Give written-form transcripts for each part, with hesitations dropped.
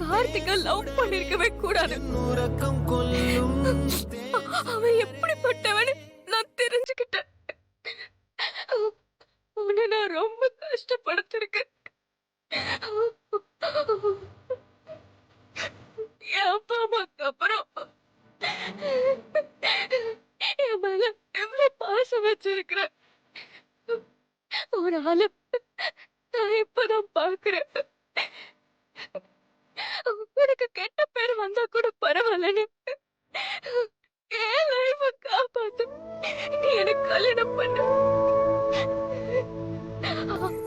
Karthika love பண்ணிருக்கவே கூடாது. அவன் எப்படிப்பட்டவன்னு நான் தெரிஞ்சுக்கிட்டேன். உன்னை நான் ரொம்ப கஷ்டப்படுத்திருக்கேன். என் அப்பா அம்மாக்கு அப்புறம் என் மேல எவ்வளவு பாசம் வச்சிருக்கிறேன். ஒரு ஆளு நான் இப்பதான் பாக்குறேன். உனக்கு கெட்ட பேர் வந்தா கூட பரவாயில்லன்னு என் லைஃப காப்பாத்து நீ எனக்கு கல்யாணம் பண்ண.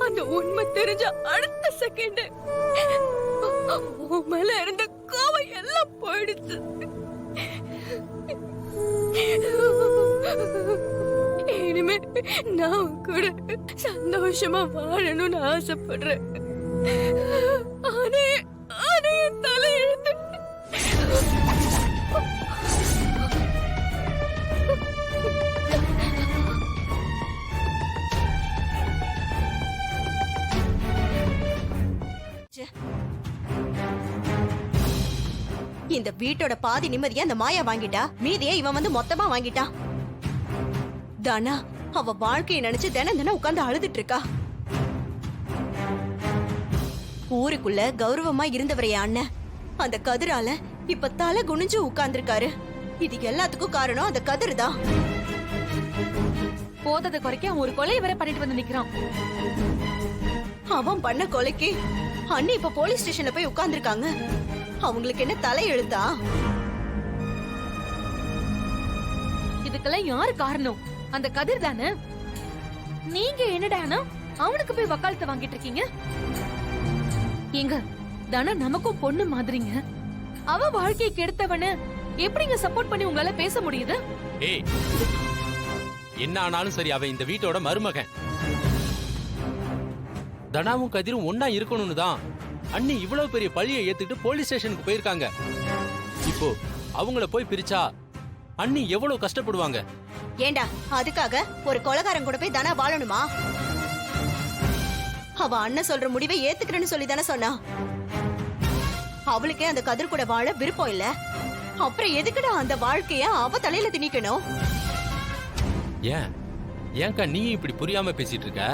அந்த உண்மை தெரிஞ்ச அடுத்த செகண்ட் உன் மேல இருந்த கோவம் எல்லாம் போயிடுச்சு. இனிமே நான் கூட சந்தோஷமா வாழணும்னு ஆசைப்படுறேன். ஆனே தலையெழுத்து. இந்த வீட்டோட பாதி நிம்மதியா அந்த மாயா வாங்கிட்டா, மீதியை இவன் வந்து மொத்தமா வாங்கிட்டான். தானா அவ வாழ்க்கையை நினைச்சு தினம் தினம் உட்கார்ந்து அழுதுட்டு இருக்கா. ஊருக்குள்ள கௌரவமா இருந்தவரைய அண்ணன் அந்த கதிரால இப்ப தலை குனிஞ்சு உட்கார்ந்துருக்காரு. இது எல்லாத்துக்கும் காரணம் அந்த கதிர் தான். போதத குறைக்க ஒரு கொலையை வரை பண்ணிட்டு வந்து நிக்கிறான். அவன் பண்ண கொலைக்கு அண்ணி இப்ப போலீஸ் ஸ்டேஷன்ல போய் உட்கார்ந்துருக்காங்க. அவங்களுக்கு என்ன தலை எழுத்தா? இதுக்கெல்லாம் யாரு காரணம்? அந்த கதிர் தானே. நீங்க என்னடானா அவனுக்கு போய் வக்காலத்தை வாங்கிட்டு இருக்கீங்க. எங்க தானே நமக்கும் பொண்ணு மாதிரிங்க. அவ வாழ்க்கையை கெடுத்தவன எப்படிங்க சப்போர்ட் பண்ணி உங்களால பேச முடியுது? ஏய், என்ன ஆனாலும் சரி, அவன் இந்த வீட்டோட மருமகன். தனாவும் கதிரும் ஒன்னா இருக்கணும்னு தான் அண்ணி இவ்வளவு பெரிய பழியை ஏத்துட்டு போலீஸ் ஸ்டேஷனுக்கு போயிருக்காங்க. இப்போ அவங்கள போய் பிரிச்சா அண்ணி எவ்வளவு கஷ்டப்படுவாங்க. ஏண்டா அதுக்காக ஒரு கொலைகாரன் கூட போய் தானா வாழணுமா? அவ அண்ணன் சொல்ற முடிவை ஏத்துக்கிறேன்னு சொல்லி தானே சொன்னா. அவளுக்கே அந்த கதிர் கூட வாழ விருப்பம் இல்ல. அப்புறம் எதுக்குடா அந்த வாழ்க்கைய அவ தலையில திணிக்கணும்? ஏன்க்கா நீ இப்படி புரியாம பேசிட்டு இருக்க?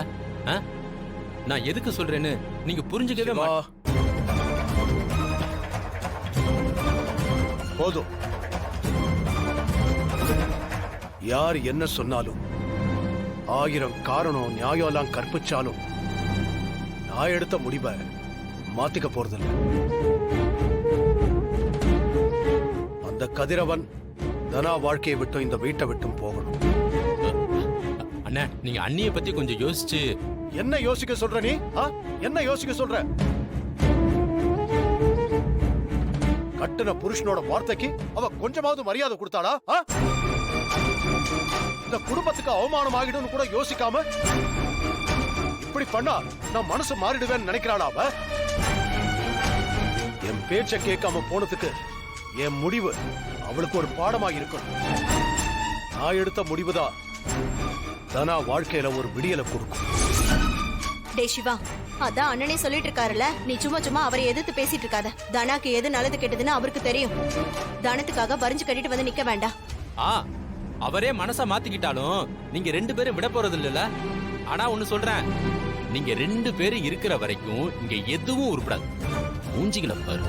நான் எதுக்கு சொல்றேன்னு நீங்க புரிஞ்சுக்கவே போதும். யார் என்ன சொன்னாலும், 1000 காரணம் நியாயம் எல்லாம் கற்பிச்சாலும் நான் எடுத்த முடிவை மாத்திக்க போறதில்லை. அந்த கதிரவன் தனா வாழ்க்கையை விட்டும் இந்த வீட்டை விட்டும் போகணும். அண்ணா, நீங்க அண்ணிய பத்தி கொஞ்சம் யோசிச்சு. என்ன யோசிக்க சொல்ற நீ? என்ன யோசிக்க சொல்ற? கட்டுன புருஷனோட வார்த்தைக்கு அவ கொஞ்சமாவது மரியாதை கொடுத்தாளா? இந்த குடும்பத்துக்கு அவமானம் ஆகிடும் கூட யோசிக்காம இப்படி பண்ணா நான் மனசு மாறிடுவேன்னு நினைக்கிறாளா அவ? என் பேச்ச கேட்காம போனதுக்கு என் முடிவு அவளுக்கு ஒரு பாடமா இருக்கும். நான் எடுத்த முடிவுதான் தனா வாழ்க்கையில ஒரு விடியலை கொடுக்கும். டே சிவா, அதான் அண்ணனே சொல்லிட்டு இருக்காருல்ல, நீ சும்மா சும்மா அவரை எதிர்த்து பேசிட்டு இருக்காத. தனாக்கு எது நல்லது கெட்டதுன்னு அவருக்கு தெரியும். தனத்துக்காக வரிஞ்சு கட்டிட்டு வந்து நிக்க வேண்டாம். அவரே மனச மாத்திக்கிட்டாலும் நீங்க 2 பேரும் விட போறது இல்ல. ஆனா ஒண்ணு சொல்றேன், நீங்க 2 பேரும் இருக்கிற வரைக்கும் இங்க எதுவும் உருப்படாது. மூஞ்சிகளை பாரு.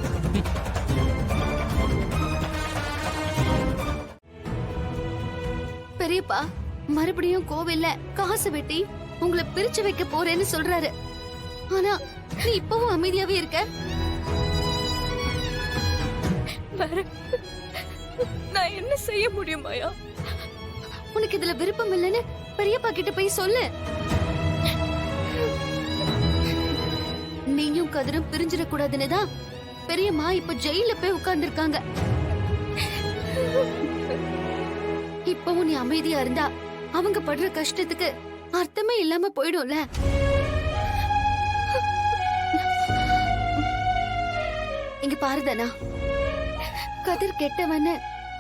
பெரியப்பா மறுபடியும் கோவில்ல காசு வெட்டி உங்களை பிரிச்சு வைக்க போறேன்னு சொல்றாரு. ஆனா நீ இப்பவும் அமைதியாவே இருக்க. நான் என்ன செய்ய முடியும் மாயா? உனக்கு இதுல விருப்பம் இல்லைன்னு பெரியப்பா கிட்ட போய் சொல்லு. நீயும் கதிரும் பிரிஞ்சிடக்கூடாதுன்னு தான் பெரியம்மா இப்ப ஜெயில போய் உட்கார்ந்து இருக்காங்க. இப்பவும் நீ அமைதியா இருந்தா அவங்க படுற கஷ்டத்துக்கு அர்த்தமே இல்லாம போயிடும்ல. இங்க பாருதானா, கதிர் கெட்டவன்னு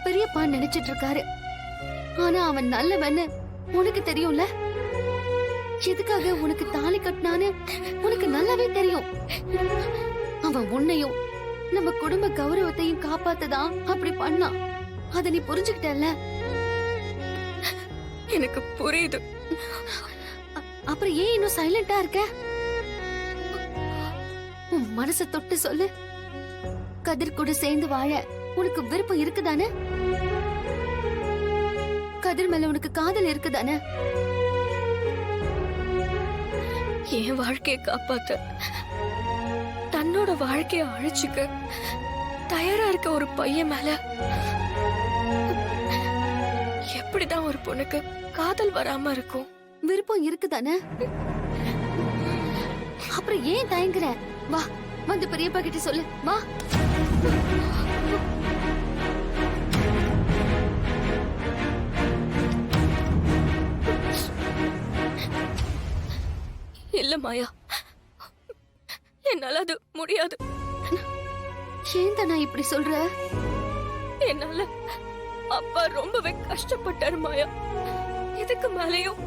பெரியப்பா நினைச்சிட்டு இருக்காரு. ஆனா அவன் நல்லவன்னு உனக்கு தெரியும்ல. எதுக்காக உனக்கு தாலி கட்டினான்னு உனக்கு நல்லாவே தெரியும். அவன் உன்னையும் நம்ம குடும்ப கௌரவத்தையும் காப்பாத்ததான் அப்படி பண்ணா. அத நீ புரிஞ்சுக்கிட்டல. எனக்கு புரியுது. அப்புறம் ஏன் இன்னும் சைலண்டா இருக்க? உன் மனச தொட்டு சொல்லு. கதிர் கூட சேர்ந்து வாழ உனக்கு விருப்பம் இருக்குதானே? கதிர் மேல உனக்கு காதல் இருக்குதானே? என் வாழ்க்கையை காப்பாத்த, தன்னோட வாழ்க்கைய அழிச்சுக்க தயாரா இருக்க ஒரு பையன் மேல எப்படிதான் ஒரு பொண்ணுக்கு காதல் வராம இருக்கும்? விருப்பம் இருக்குதானே? அப்புறம் ஏன் தயங்குற? வா, வந்து பெரியப்பா கிட்ட சொல்லு. வா. இல்ல மாயா, என்னால அது முடியாது. ஏன் தானா இப்படி சொல்ற? என்னால அப்பா ரொம்பவே கஷ்டப்பட்டாரு மாயா. இதுக்கு மேலயும்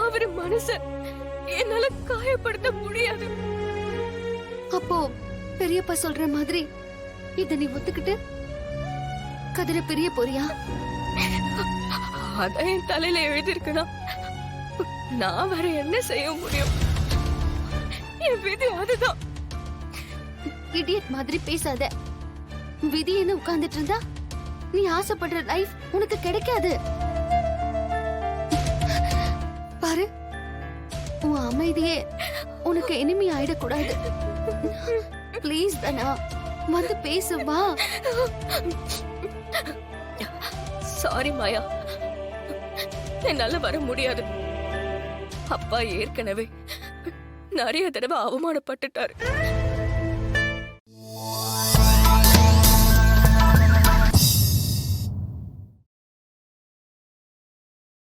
அவரு மனச என்னால காயப்படுத்த முடியாது. அப்போ பெரியப்பா சொல்ற மாதிரி இத நீ ஒத்துக்கிட்டு கதிர பிரிய போறியா? அதான் என் தலையில எழுதிருக்குன்னா நான் வேற என்ன செய்ய முடியும்? என் விதி அதுதான். இடியட் மாதிரி பேசாத. விதின்னு உட்கார்ந்துட்டு இருந்தா நீ ஆசைப்படுற லைஃப் உனக்கு கிடைக்காது. பாரு, உன் அமைதியே உனக்கு இனிமே ஆயிடக்கூடாது. ப்ளீஸ் தனா, வந்து பேசு. வா. சாரி மாயா, என்னால வர முடியாது. அப்பா ஏற்கனவே நிறைய தடவை அவமானப்பட்டுட்டாரு.